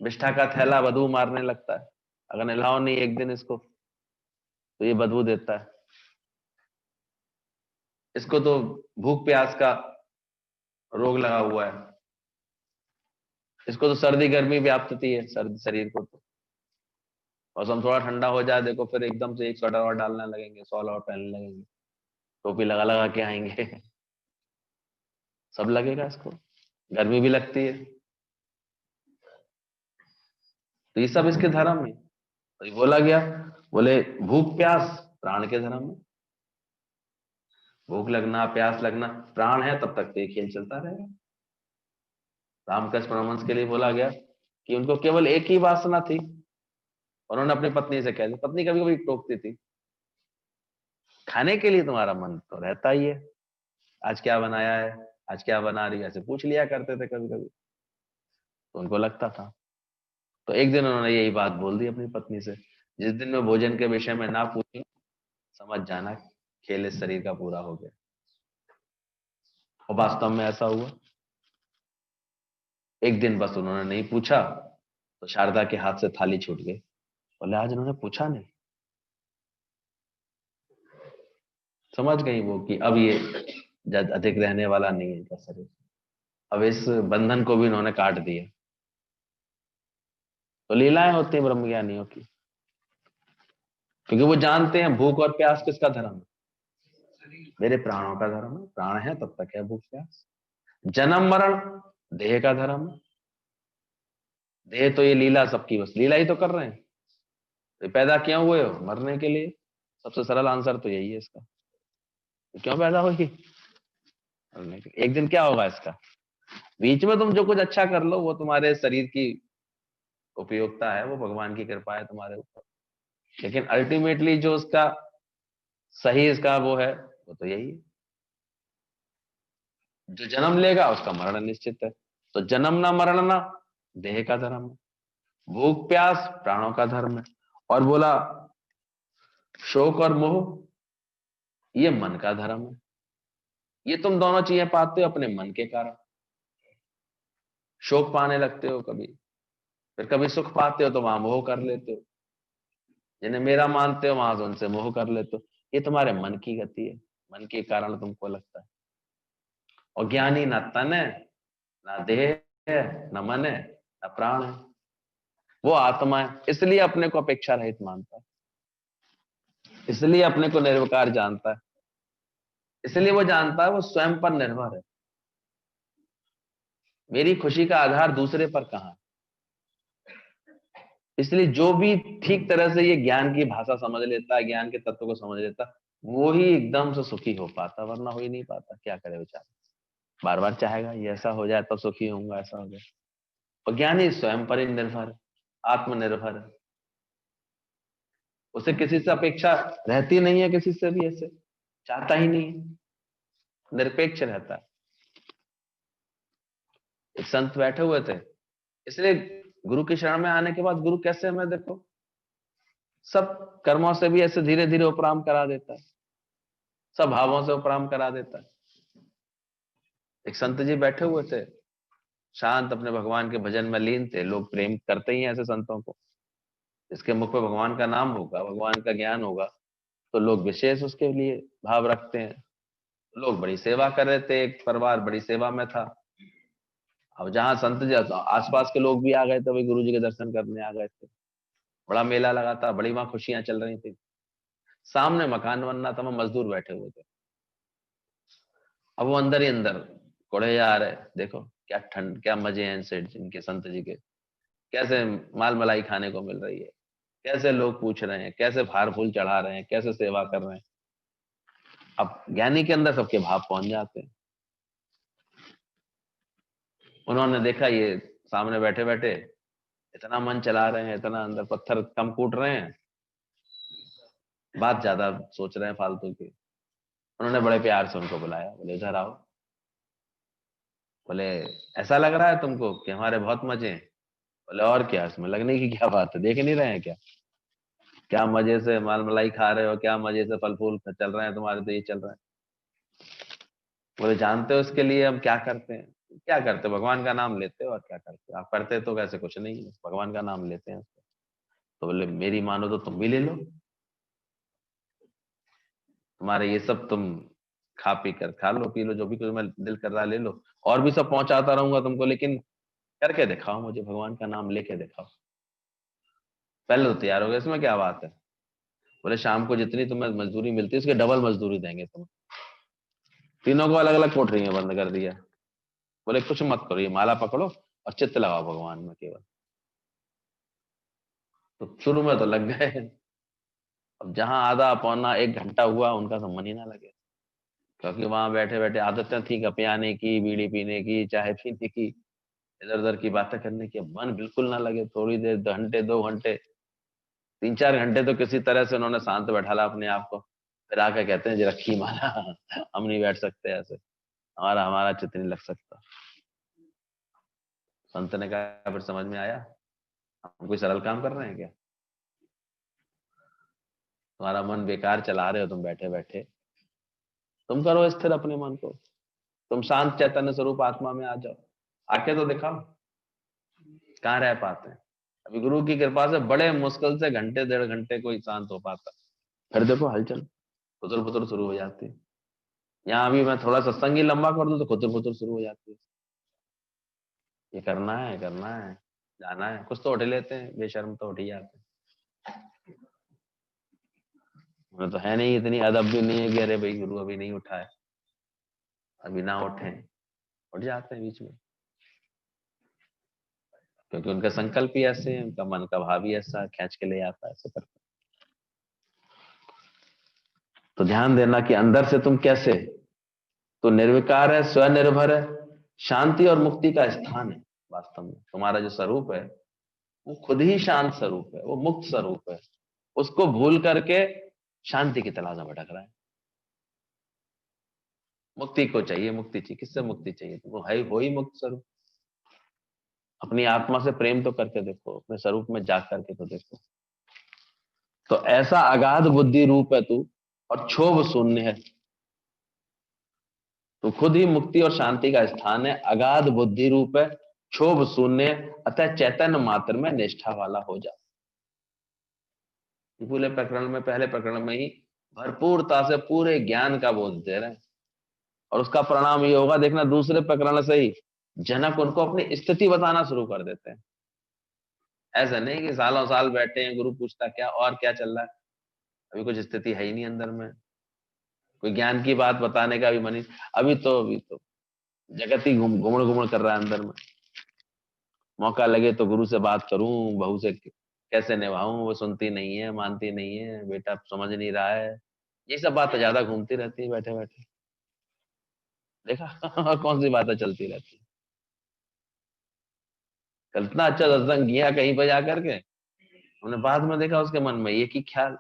विष्ठा का थैला बदबू मारने लगता है। अगर नहलाओ नहीं एक दिन इसको, तो ये बदबू देता है। इसको तो भूख प्यास का रोग लगा हुआ है, इसको तो सर्दी गर्मी व्याप्तती है सर्द शरीर को तो। मौसम थोड़ा ठंडा हो जाए, देखो फिर एकदम से एक स्वेटर और डालने लगेंगे, शॉल और पहनने लगेंगे, टोपी लगा लगा के आएंगे। सब लगेगा इसको, गर्मी भी लगती है। तो ये सब इसके धर्म में तो ये बोला गया, बोले भूख प्यास प्राण के धर्म में। भूख लगना, प्यास लगना, प्राण है तब तक तो ये खेल चलता रहेगा। रामकृष्ण परमहंस के लिए बोला गया कि उनको केवल एक ही वासना थी, उन्होंने अपनी पत्नी से कह दिया। पत्नी कभी कभी टोकती थी, खाने के लिए तुम्हारा मन तो रहता ही है, आज क्या बनाया है, आज क्या बना रही है, ऐसे पूछ लिया करते थे कभी कभी, तो उनको लगता था। तो एक दिन उन्होंने यही बात बोल दी अपनी पत्नी से, जिस दिन मैं भोजन के विषय में ना पूछी, समझ जाना खेल इस शरीर का पूरा हो गया। और वास्तव में ऐसा हुआ। एक दिन बस उन्होंने नहीं पूछा, तो शारदा के हाथ से थाली छूट गई। बोले आज उन्होंने पूछा नहीं। समझ गई वो कि अब ये अधिक रहने वाला नहीं है इनका शरीर, अब इस बंधन को भी इन्होंने काट दिया। तो लीलाएं होती हैं ब्रह्मज्ञानियों की, क्योंकि वो जानते हैं भूख और प्यास किसका धर्म है, मेरे प्राणों का धर्म है। प्राण है तब तक है भूख प्यास। जन्म मरण देह का धर्म है। देह तो ये लीला सबकी, बस लीला ही तो कर रहे हैं। तो पैदा क्यों हुए हो? मरने के लिए। सबसे सरल आंसर तो यही है इसका। तो क्यों पैदा हुई? मरने के लिए। एक दिन क्या होगा इसका? बीच में तुम जो कुछ अच्छा कर लो वो तुम्हारे शरीर की उपयोगिता है, वो भगवान की कृपा है तुम्हारे ऊपर। लेकिन अल्टीमेटली जो उसका सही इसका वो है, वो तो यही है। जो जन्म लेगा उसका मरण निश्चित है। तो जन्म ना मरण ना देह का धर्म है, भूख प्यास प्राणों का धर्म है, और बोला शोक और मोह ये मन का धर्म है। ये तुम दोनों चीजें पाते हो अपने मन के कारण। शोक पाने लगते हो कभी, फिर कभी सुख पाते हो तो वहां मोह कर लेते हो। जिन्हें मेरा मानते हो वहां से उनसे मोह कर लेते हो। ये तुम्हारे मन की गति है, मन के कारण तुमको लगता है। और ज्ञानी ना तन है, ना देह है, न मन है, न प्राण है, वो आत्मा है। इसलिए अपने को अपेक्षा रहित मानता है, इसलिए अपने को निर्विकार जानता है, इसलिए वो जानता है वो स्वयं पर निर्भर है। मेरी खुशी का आधार दूसरे पर कहां है। इसलिए जो भी ठीक तरह से ये ज्ञान की भाषा समझ लेता है, ज्ञान के तत्व को समझ लेता है, वो ही एकदम से सुखी हो पाता, वरना हो ही नहीं पाता। क्या करे बेचारा, बार बार चाहेगा ये ऐसा हो जाए तब सुखी होऊंगा, ऐसा हो जाए। और ज्ञानी स्वयं पर ही निर्भर है, आत्मनिर्भर है। उसे किसी से अपेक्षा रहती नहीं है, किसी से भी ऐसे चाहता ही नहीं है, निरपेक्ष रहता है। एक संत बैठे हुए थे, इसलिए गुरु की शरण में आने के बाद गुरु कैसे हमें देखो सब कर्मों से भी ऐसे धीरे धीरे उपराम करा देता है, सब भावों से उपराम करा देता है। एक संत जी बैठे हुए थे, शांत अपने भगवान के भजन में लीन थे। लोग प्रेम करते ही हैं ऐसे संतों को, इसके मुख पे भगवान का नाम होगा, भगवान का ज्ञान होगा, तो लोग विशेष उसके लिए भाव रखते हैं। लोग बड़ी सेवा कर रहे थे, एक परिवार बड़ी सेवा में था। अब जहां संत जी, आसपास के लोग भी आ गए थे, वही गुरु जी के दर्शन करने आ गए थे। बड़ा मेला लगा था, बड़ी वहां खुशियां चल रही थी। सामने मकान बन रहा था, वहां मजदूर बैठे हुए थे। अब वो अंदर ही अंदर कोड़े जा रहे, देखो क्या ठंड, क्या मजे हैं सेठ जिनके, संत जी के, कैसे माल मलाई खाने को मिल रही है, कैसे लोग पूछ रहे हैं, कैसे हार फूल चढ़ा रहे हैं, कैसे सेवा कर रहे हैं। अब ज्ञानी के अंदर सबके भाव पहुंच जाते हैं। उन्होंने देखा ये सामने बैठे बैठे इतना मन चला रहे हैं, इतना अंदर पत्थर कम कूट रहे हैं, बात ज्यादा सोच रहे हैं फालतू की। उन्होंने बड़े प्यार से उनको बुलाया, बोले इधर आओ। बोले ऐसा लग रहा है तुमको कि हमारे बहुत मजे हैं? बोले और क्या, इसमें लगने की क्या बात है, देख नहीं रहे हैं क्या, क्या मजे से माल मलाई खा रहे हो, क्या मजे से फल फूल चल रहे हैं तुम्हारे, तो ये चल रहा है। बोले जानते हो इसके लिए हम क्या करते हैं? क्या करते हो? भगवान का नाम लेते हो, और क्या करते हो? आप करते तो वैसे कुछ नहीं है, भगवान का नाम लेते हैं। तो बोले मेरी मानो तो तुम भी ले लो, तुम्हारे ये सब तुम खा पी कर, खा लो पी लो, जो भी तुम्हें दिल कर रहा है ले लो, और भी सब पहुंचाता रहूंगा तुमको, लेकिन करके दिखाओ, मुझे भगवान का नाम लेके दिखाओ। पहले तो तैयार हो गए, इसमें क्या बात है। बोले शाम को जितनी तुम्हें मजदूरी मिलती है उसके डबल मजदूरी देंगे तुम्हें। तीनों को अलग अलग कोठरी में बंद कर दिया। बोले कुछ मत करो, ये माला पकड़ो और चित्त लगाओ भगवान में केवल। तो शुरू में तो लग गए। अब जहां आधा पौना एक घंटा हुआ उनका तो मन ही ना लगे, क्योंकि वहां बैठे बैठे आदतें थी कपियाने की, बीड़ी पीने की, चाय पीने की, इधर उधर की बातें करने की। मन बिल्कुल ना लगे। थोड़ी देर, 2 घंटे, 2 घंटे, 3-4 घंटे तो किसी तरह से उन्होंने शांत बैठाला अपने आप को। फिर आके कहते हैं जी रखी माला, हम नहीं बैठ सकते ऐसे, हमारा हमारा चित्त नहीं लग सकता। संत ने कहा फिर समझ में आया, हम कोई सरल काम कर रहे हैं क्या? तुम्हारा मन बेकार चला रहे हो तुम बैठे बैठे, तुम करो स्थिर अपने मन को, तुम शांत चैतन्य स्वरूप आत्मा में आ जाओ, आके तो दिखाओ। कहाँ रह पाते हैं? अभी गुरु की कृपा से बड़े मुश्किल से घंटे 1.5 घंटे कोई शांत हो पाता, फिर देखो हलचल फुतर फुतर शुरू हो जाती है। यहाँ अभी मैं थोड़ा सत्संग ही लंबा कर दूं तो खुतर फुतर शुरू हो जाती है। ये करना है, करना है, जाना है, कुछ तो उठ लेते हैं, बेशर्म तो उठ ही जाते हैं। हमें तो है नहीं, इतनी अदब भी नहीं है कि अरे भाई गुरु अभी नहीं उठा है, अभी ना उठे, उठ जाते हैं बीच में। क्योंकि उनका संकल्प ही ऐसे है, उनका मन का भाव ही ऐसा खींच के ले आता है, ऐसे करते। तो ध्यान देना कि अंदर से तुम कैसे, तो निर्विकार है, स्वनिर्भर है, शांति और मुक्ति का स्थान है। वास्तव में तुम्हारा जो स्वरूप है वो खुद ही शांत स्वरूप है, वो मुक्त स्वरूप है। उसको भूल करके शांति की तलाश में भटक रहा है। मुक्ति को चाहिए, मुक्ति चाहिए, किससे मुक्ति चाहिए तुमको? है वो ही मुक्त स्वरूप। अपनी आत्मा से प्रेम तो करके देखो, अपने स्वरूप में जाग करके तो देखो। तो ऐसा अगाध बुद्धि रूप है तू, और क्षोभ शून्य है। तो खुद ही मुक्ति और शांति का स्थान है, अगाध बुद्धि रूप है, क्षोभ शून्य, अतः चैतन्य मात्र में निष्ठा वाला हो जा। पूरे प्रकरण में, पहले प्रकरण में ही भरपूरता से पूरे ज्ञान का बोध दे रहे हैं। और उसका परिणाम ये होगा, देखना दूसरे प्रकरण से ही जनक उनको अपनी स्थिति बताना शुरू कर देते हैं। ऐसा नहीं कि सालों साल बैठे हैं, गुरु पूछता क्या और क्या चल रहा है, अभी कुछ स्थिति है ही नहीं अंदर में, कोई ज्ञान की बात बताने का भी मन ही। अभी तो जगत ही घुमड़ घुमड़ कर रहा है अंदर में। मौका लगे तो गुरु से बात करूं, बहू से कैसे निभाऊं, वो सुनती नहीं है, मानती नहीं है, बेटा समझ नहीं रहा है, ये सब बातें ज्यादा घूमती रहती है बैठे बैठे। देखा और कौन सी बातें चलती रहती है। कल इतना अच्छा सत्संग किया कहीं पर जाकर के, हमने बाद में देखा उसके मन में ये की ख्याल,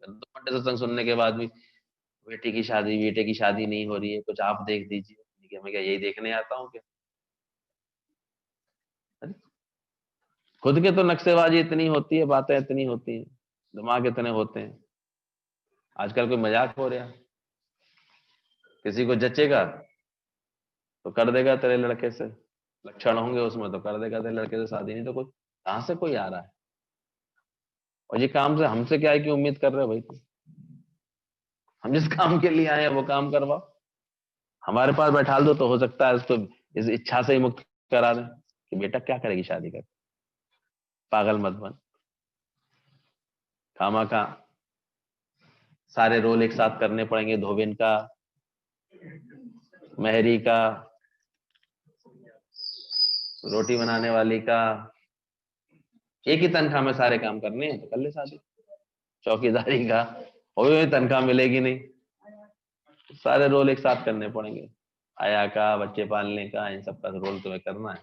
2 घंटे सत्संग सुनने के बाद भी, बेटे की शादी नहीं हो रही है, कुछ आप देख दीजिए। मैं क्या यही देखने आता हूँ क्या? अरे, खुद के तो नक्शेबाजी इतनी होती है, बातें इतनी होती हैं, दिमाग इतने होते हैं। आजकल कोई मजाक हो रहा, किसी को जचेगा तो कर देगा तेरे लड़के से, लक्षण होंगे उसमें तो कर देगा तेरे लड़के से शादी, नहीं तो कोई कहां से कोई आ रहा है। और ये काम से हमसे क्या है कि उम्मीद कर रहे हो भाई तुम? हम जिस काम के लिए आए हैं वो काम करवाओ, हमारे पास बैठा दो तो हो सकता है इसको इस इच्छा से ही मुक्त करा दें कि बेटा क्या करेगी शादी कर। पागल मत बन, खामा खा सारे रोल एक साथ करने पड़ेंगे, धोबिन का, मेहरी का, रोटी बनाने वाली का, एक ही तनख्वाह में सारे काम करने हैं तो कर ले शादी। चौकीदारी का, और भी तनख्वाह मिलेगी नहीं, सारे रोल एक साथ करने पड़ेंगे। आया का, बच्चे पालने का, इन सब का रोल तुम्हें करना है,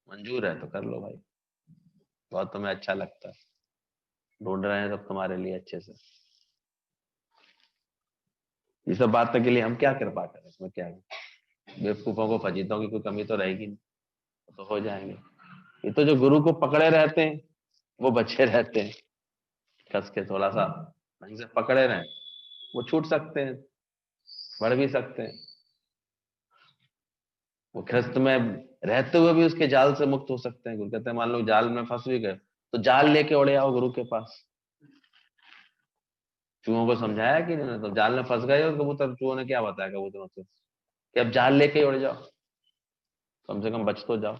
मंजूर है तो कर लो भाई, बहुत तुम्हें अच्छा लगता है, ढूंढ रहे हैं सब तुम्हारे लिए अच्छे से। ये सब बातों के लिए हम क्या कृपा करें, इसमें क्या है? बेवकूफों को फजीतों की कोई कमी तो रहेगी नहीं, तो हो जाएंगे। ये तो जो गुरु को पकड़े रहते हैं वो बचे रहते हैं, कस के थोड़ा सा ढंग से पकड़े रहे, वो छूट सकते हैं, बढ़ भी सकते हैं। वो ख्रिस्त में रहते हुए भी उसके जाल से मुक्त हो सकते हैं। गुरु कहते हैं मान लो जाल में फंस भी गए तो जाल लेके उड़े आओ गुरु के पास। चूहों को समझाया कि नहीं, तो जाल में फंस गए और कबूतर, चूहों ने क्या बताया कबूतरों से कि अब जाल लेके ही उड़ जाओ, कम से कम बच तो जाओ,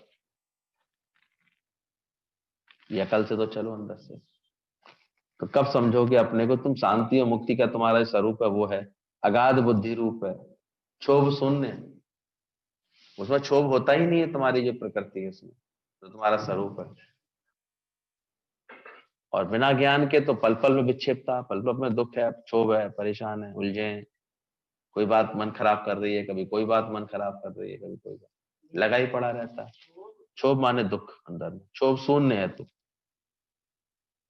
ये अकल से तो चलो अंदर से। तो कब समझोगे अपने को तुम? शांति और मुक्ति का तुम्हारा स्वरूप है वो है अगाध बुद्धि रूप है, क्षोभ शून्य, उसमें क्षोभ होता ही नहीं है, तुम्हारी जो प्रकृति है उसमें, तो तुम्हारा स्वरूप है। और बिना ज्ञान के तो पल पल में विक्षेपता, पल पल में दुख है, क्षोभ है, परेशान है, उलझे हैं, कोई बात मन खराब कर रही है, कभी कोई बात मन खराब कर रही है, कभी कोई बात, लगा ही पड़ा रहता है। क्षोभ माने दुख अंदर में, क्षोभ शून्य है तू।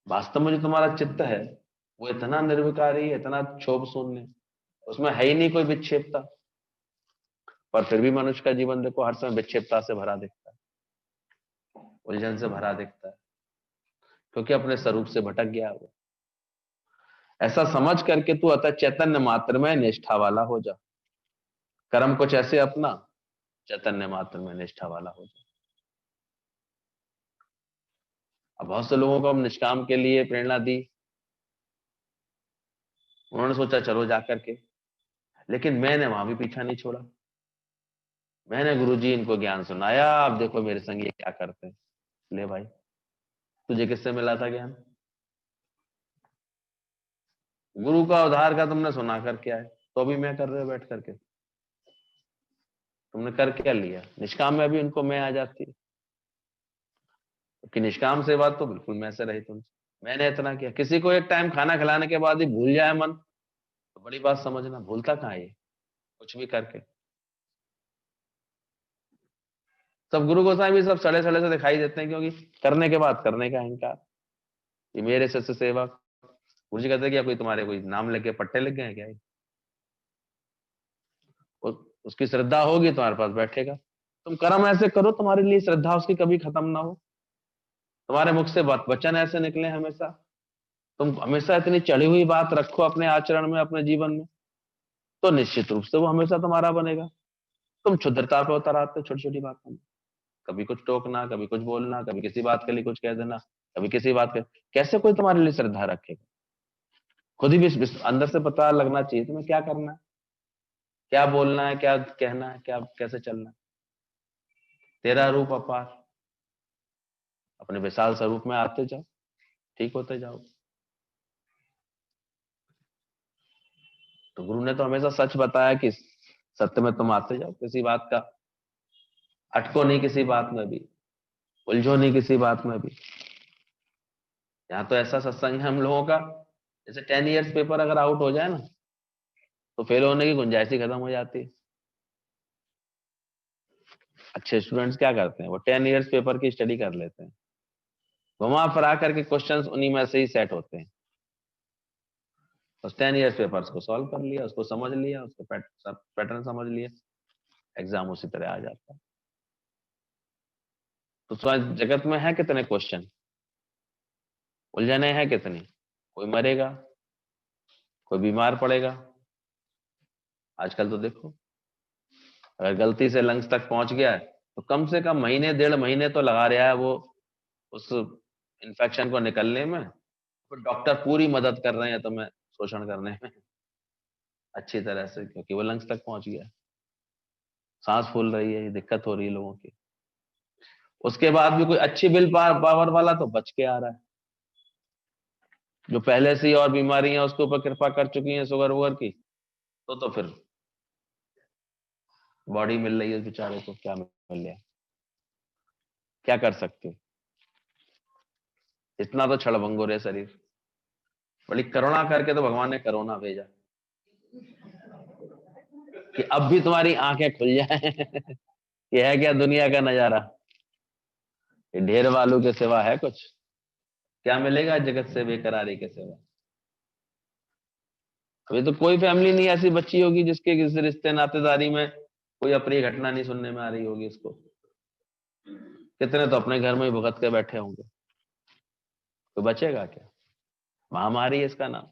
वास्तव में जो तुम्हारा चित्त है वो इतना निर्विकारी है, इतना क्षोभ शून्य, उसमें है ही नहीं कोई विक्षेपता। पर फिर भी मनुष्य का जीवन देखो हर समय विक्षेपता से भरा दिखता है, उलझन से भरा दिखता है, क्योंकि अपने स्वरूप से भटक गया वो। ऐसा समझ करके तू अतः चैतन्य मात्र में निष्ठा वाला हो जा। कर्म कुछ ऐसे अपना, चैतन्य मात्र में निष्ठा वाला हो जा। अब बहुत से लोगों को हम निष्काम के लिए प्रेरणा दी, उन्होंने सोचा चलो जाकर के, लेकिन मैंने वहां भी पीछा नहीं छोड़ा। मैंने गुरुजी इनको ज्ञान सुनाया, अब देखो मेरे संग ये क्या करते हैं। ले भाई, तुझे किससे मिला था ज्ञान? गुरु का उद्धार का तुमने सुना कर क्या है, तो भी मैं कर रहे हो बैठ करके? तुमने कर क्या लिया? निष्काम में भी उनको मैं आ जाती। कि निष्काम सेवा तो बिल्कुल मैं से रही तुमसे, मैंने इतना किया। किसी को एक टाइम खाना खिलाने के बाद ही भूल जाए मन, तो बड़ी बात समझना, भूलता कहाँ है ये, कुछ भी करके। सब गुरु गोसाई भी सब सड़े सड़े से दिखाई देते हैं, क्योंकि करने के बाद करने का अहंकार, ये मेरे से सेवा। गुरु जी कहते हैं कि कोई तुम्हारे कोई नाम लेके पट्टे लग गए हैं क्या? उसकी श्रद्धा होगी तुम्हारे पास बैठेगा। तुम कर्म ऐसे करो तुम्हारे लिए श्रद्धा उसकी कभी खत्म ना हो, तुम्हारे मुख से वचन ऐसे निकले हमेशा, तुम हमेशा इतनी चढ़ी हुई बात रखो अपने आचरण में, अपने जीवन में, तो निश्चित रूप से वो हमेशा तुम्हारा बनेगा। तुम क्षुद्रता पे उतर आते हो छोटी छोटी बातों में, कभी कुछ टोकना, कभी कुछ बोलना, कभी किसी बात के लिए कुछ कह देना, कभी किसी बात के, कैसे कोई तुम्हारे लिए श्रद्धा रखेगा? खुद ही भी अंदर से पता लगना चाहिए तुम्हें क्या करना है, क्या बोलना है, क्या कहना है, क्या कैसे चलना है। तेरा रूप अपार, अपने विशाल स्वरूप में आते जाओ, ठीक होते जाओ। तो गुरु ने तो हमेशा सच बताया कि सत्य में तुम आते जाओ, किसी बात का अटको नहीं, किसी बात में भी उलझो नहीं, किसी बात में भी। यहाँ तो ऐसा सत्संग है हम लोगों का, जैसे 10 इयर्स पेपर अगर आउट हो जाए ना, तो फेल होने की गुंजाइश ही खत्म हो जाती है। अच्छे स्टूडेंट्स क्या करते हैं, वो 10 इयर्स पेपर की स्टडी कर लेते हैं, घुमा फिरा करके क्वेश्चंस उन्हीं में से ही सेट होते हैं। उस 10 इयर्स पेपर्स को सॉल्व कर लिया, उसको समझ लिया, उसको पैटर्न समझ लिया, एग्जाम उसी तरह आ जाता है। तो जगत में है कितने क्वेश्चन, उलझने हैं कितनी, कोई मरेगा, कोई बीमार पड़ेगा। आजकल तो देखो, अगर गलती से लंग्स तक पहुंच गया है, तो कम से कम महीने 1.5 महीने तो लगा रहा है वो उस इन्फेक्शन को निकलने में। तो डॉक्टर पूरी मदद कर रहे हैं तुम्हें शोषण करने में अच्छी तरह से, क्योंकि वो लंग्स तक पहुंच गया, सांस फूल रही है, ये दिक्कत हो रही है लोगों की। उसके बाद भी कोई अच्छी विल पावर वाला तो बच के आ रहा है, जो पहले से ही और बीमारियां उसके ऊपर कृपा कर चुकी हैं, शुगर वुगर की, तो फिर बॉडी मिल रही है बेचारे को, क्या मिल रहा है, क्या कर सकते हो? इतना तो क्षणभंगुर है शरीर। बड़ी करुणा करके तो भगवान ने कोरोना भेजा कि अब भी तुम्हारी आंखें खुल जाए ये है क्या दुनिया का नजारा, ये ढेर वालों के सिवा है कुछ, क्या मिलेगा जगत से बेकरारी के सिवा? अभी तो कोई फैमिली नहीं ऐसी बच्ची होगी जिसके किसी रिश्ते नातेदारी में कोई अप्रिय घटना नहीं सुनने में आ रही होगी इसको। कितने तो अपने घर में ही भुगत के बैठे होंगे, तो बचेगा क्या? महामारी है इसका नाम।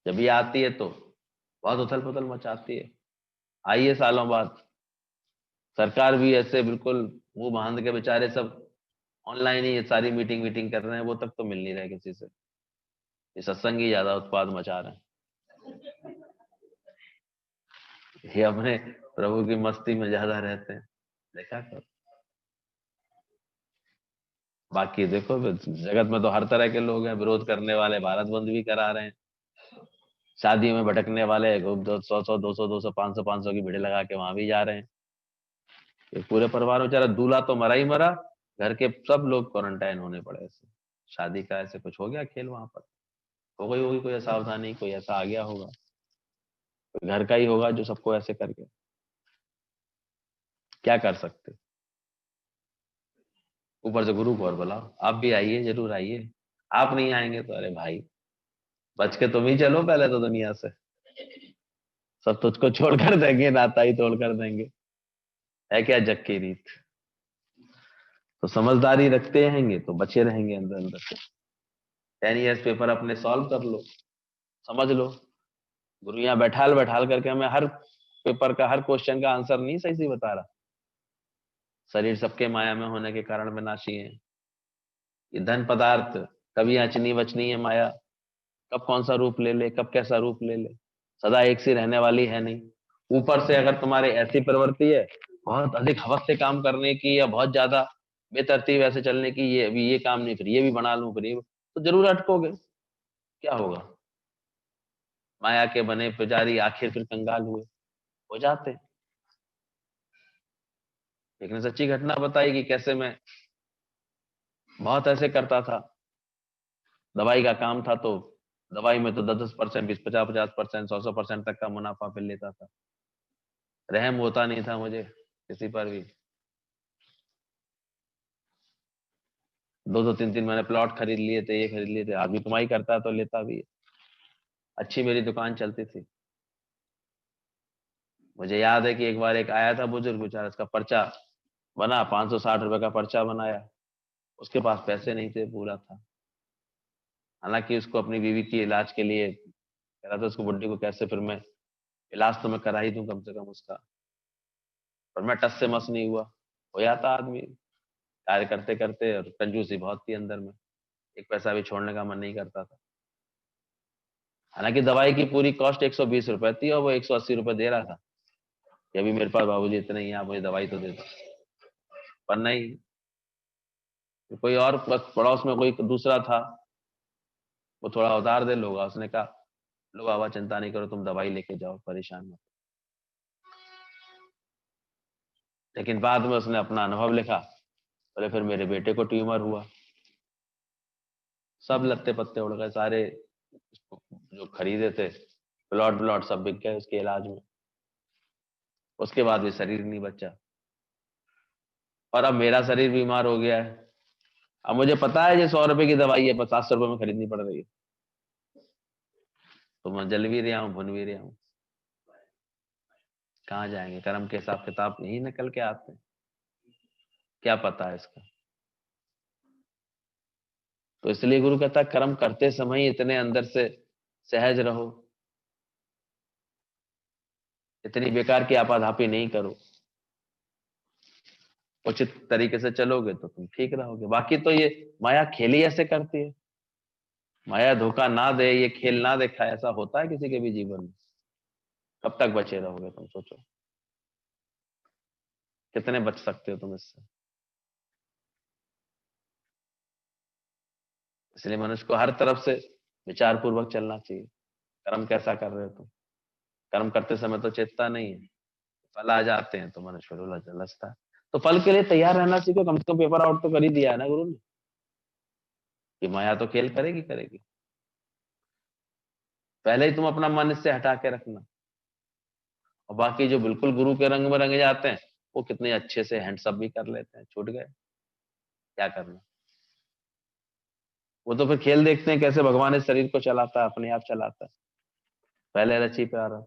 जब ये आती है तो बहुत उथल पुथल मचाती है। आइए सालों बाद, सरकार भी ऐसे बिल्कुल मुंह बांध के बेचारे सब ऑनलाइन ही ये सारी मीटिंग वीटिंग कर रहे हैं, वो तक तो मिल नहीं रहे किसी से। ये सत्संग ही ज्यादा उत्पाद मचा रहे हैं, ये अपने प्रभु की मस्ती में ज्यादा रहते हैं, देखा कर। बाकी देखो जगत में तो हर तरह के लोग हैं, विरोध करने वाले भारत बंद भी करा रहे हैं, शादी में भटकने वाले खूब 100 100 200 200 500 500 की भीड़ लगा के वहां भी जा रहे हैं। ये पूरे परिवार में बेचारा दूल्हा तो मरा ही मरा, घर के सब लोग क्वारंटाइन होने पड़े ऐसे। शादी का ऐसे कुछ हो गया खेल वहां पर, हो गई होगी कोई असावधानी, कोई ऐसा आ गया होगा, कोई घर का ही होगा जो सबको ऐसे करके, क्या कर सकते। ऊपर से गुरु को और बुलाओ, आप भी आइए, जरूर आइए। आप नहीं आएंगे तो अरे भाई, बच के तुम ही चलो पहले तो दुनिया से, सब तुझको छोड़ कर देंगे, नाता ही तोड़ कर देंगे, है क्या जग की रीत। तो समझदारी रखते रहेंगे तो बचे रहेंगे अंदर अंदर से। 10 इयर्स पेपर अपने सॉल्व कर लो, समझ लो। गुरु यहाँ बैठाल बैठाल करके हमें हर पेपर का हर क्वेश्चन का आंसर नहीं सही से बता रहा। शरीर सबके माया में होने के कारण विनाशी है। ये धन पदार्थ कभी अचनी वचनी है माया, कब कौन सा रूप ले ले, कब कैसा रूप ले ले, सदा एक सी रहने वाली है नहीं। ऊपर से अगर तुम्हारे ऐसी प्रवृत्ति है बहुत अधिक हवस से काम करने की, या बहुत ज्यादा बेतरतीब ऐसे चलने की, ये अभी ये काम नहीं, फिर ये भी बना लूं, फिर ये, तो जरूर अटकोगे। क्या होगा? माया के बने पुजारी आखिर फिर कंगाल हुए, हो जाते। एक ने सच्ची घटना बताई कि कैसे मैं बहुत ऐसे करता था। दवाई का काम था तो दवाई में तो 10-10%, 20-50-50%, 100-100% तक का मुनाफा फिर लेता था। रहम होता नहीं था मुझे किसी पर भी। 2-2 3-3 मैंने प्लॉट खरीद लिए थे, ये खरीद लिए थे। आदमी कमाई करता है तो लेता भी है। अच्छी मेरी दुकान चलती थी। मुझे याद है कि एक बार एक आया था बुजुर्ग, बेचारा, इसका पर्चा बना, 560 रुपए का पर्चा बनाया। उसके पास पैसे नहीं थे, पूरा था। हालांकि उसको अपनी बीवी की इलाज के लिए कह रहा था, उसको बुड्ढी को कैसे फिर मैं इलाज तो मैं करा ही दूं कम से कम उसका। पर मैं टस से मस नहीं हुआ। हो जाता आदमी कार्य करते करते, और कंजूसी बहुत थी अंदर में। एक पैसा भी छोड़ने का मन नहीं करता था। हालांकि दवाई की पूरी कॉस्ट 120 रुपए थी और वो 180 रुपए दे रहा था कि अभी मेरे पास बाबूजी इतने ही हैं, आप मुझे दवाई तो दे दो। पर नहीं, कोई और पड़ोस में कोई दूसरा था, वो थोड़ा उधार दे लोगा, उसने कहा लो बाबा चिंता नहीं करो, तुम दवाई लेके जाओ, परेशान मत। लेकिन बाद में उसने अपना अनुभव लिखा। बोले फिर मेरे बेटे को ट्यूमर हुआ, सब लत्ते पत्ते उड़ गए सारे, जो खरीदे थे प्लॉट प्लॉट सब बिक गए उसके इलाज में। उसके बाद भी शरीर नहीं बचा, और अब मेरा शरीर बीमार हो गया है। अब मुझे पता है ये 100 रुपए की दवाई है, 50 रुपए में खरीदनी पड़ रही है। तो मैं जल भी रहा हूँ, भुन भी रहा हूँ। कहाँ जाएंगे, कर्म के हिसाब किताब यही निकल के आते हैं। क्या पता है इसका। तो इसलिए गुरु कहता है कर्म करते समय ही इतने अंदर से सहज रहो, इतनी बेकार की आपाधापी नहीं करो। उचित तरीके से चलोगे तो तुम ठीक रहोगे। बाकी तो ये माया खेल ही ऐसे करती है। माया धोखा ना दे, ये खेल ना देखा, ऐसा होता है किसी के भी जीवन में? कब तक बचे रहोगे तुम सोचो। कितने बच सकते हो तुम इससे? इसलिए मनुष्य को हर तरफ से विचार पूर्वक चलना चाहिए। कर्म कैसा कर रहे हो तुम? कर्म करते समय तो चेतता नहीं है, फल आ जाते हैं तो मनुष्य फिर उलझता है। तो फल के लिए तैयार रहना सीखो। कम से कम पेपर आउट तो कर ही दिया है ना गुरु ने, कि माया तो खेल करेगी करेगी। पहले ही तुम अपना मन इससे हटा के रखना। और बाकी जो बिल्कुल गुरु के रंग में रंगे जाते हैं, वो कितने अच्छे से हैंडसअप भी कर लेते हैं, छूट गए, क्या करना। वो तो फिर खेल देखते हैं कैसे भगवान इस शरीर को चलाता है, अपने आप चलाता है। पहले रची प्यारा,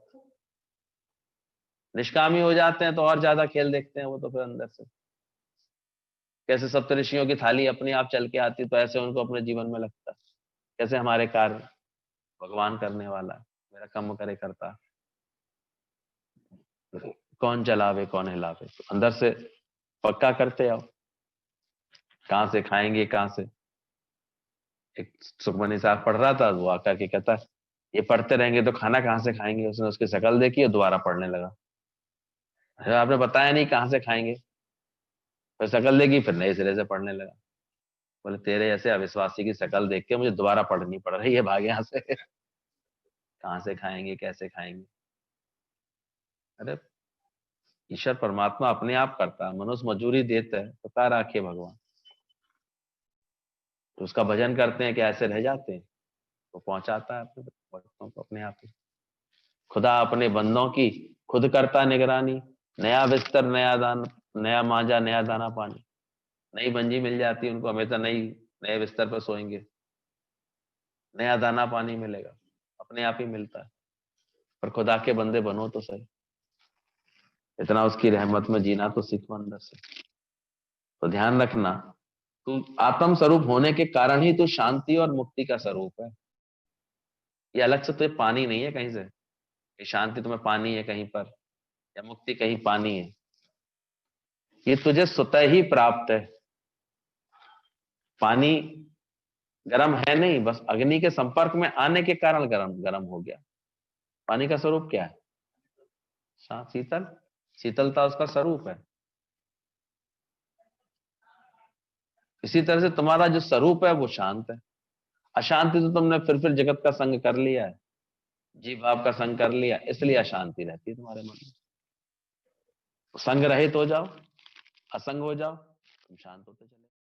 निष्कामी हो जाते हैं तो और ज्यादा खेल देखते हैं वो तो फिर अंदर से। कैसे सप्तऋषियों की थाली अपने आप चल के आती, तो ऐसे उनको अपने जीवन में लगता है कैसे हमारे कार्य भगवान करने वाला है, मेरा काम करे करता, कौन चलावे कौन हिलावे। तो अंदर से पक्का करते आओ। कहाँ से खाएंगे, कहाँ से। एक सुखमनी साहब पढ़ रहा था, वो आकर के कहता है ये पढ़ते रहेंगे तो खाना कहाँ से खाएंगे। उसने उसकी शक्ल देखी और दोबारा पढ़ने लगा। अरे आपने बताया नहीं कहाँ से खाएंगे। फिर शक्ल देखी, फिर नए सिरे से पढ़ने लगा। बोले तेरे ऐसे अविश्वासी की शक्ल देख के मुझे दोबारा पढ़नी पड़ रही है, भाग यहाँ से। कहाँ से खाएंगे, कैसे खाएंगे। अरे ईश्वर परमात्मा अपने आप करता है, मनुष्य मजूरी देता है, पता रखे भगवान। तो उसका भजन करते हैं कि ऐसे रह जाते हैं, तो पहुंचाता है अपने भक्तों को अपने आप ही। खुदा अपने बंदों की खुद करता निगरानी। नया बिस्तर नया दान, नया मांजा नया दाना पानी। नई मंजी मिल जाती है उनको, हमेशा नई नए बिस्तर पर सोएंगे, नया दाना पानी मिलेगा, अपने आप ही मिलता है। पर खुदा के बंदे बनो तो सही, इतना उसकी रहमत में जीना तो सीखो अंदर से। तो ध्यान रखना, तू आत्म स्वरूप होने के कारण ही तू शांति और मुक्ति का स्वरूप है। ये अलग से तुझे पानी नहीं है कहीं से, कि शांति तुम्हें पानी है कहीं पर, या मुक्ति कहीं पानी है। ये तुझे स्वतः ही प्राप्त है। पानी गर्म है नहीं, बस अग्नि के संपर्क में आने के कारण गर्म गर्म हो गया। पानी का स्वरूप क्या है? शीतल, शीतलता उसका स्वरूप है। इसी तरह से तुम्हारा जो स्वरूप है वो शांत है। अशांति तो तुमने फिर जगत का संग कर लिया है, जीव भाव का संग कर लिया, इसलिए अशांति रहती है तुम्हारे मन में। तो संग रहित हो जाओ, असंग हो जाओ, तुम शांत होते चले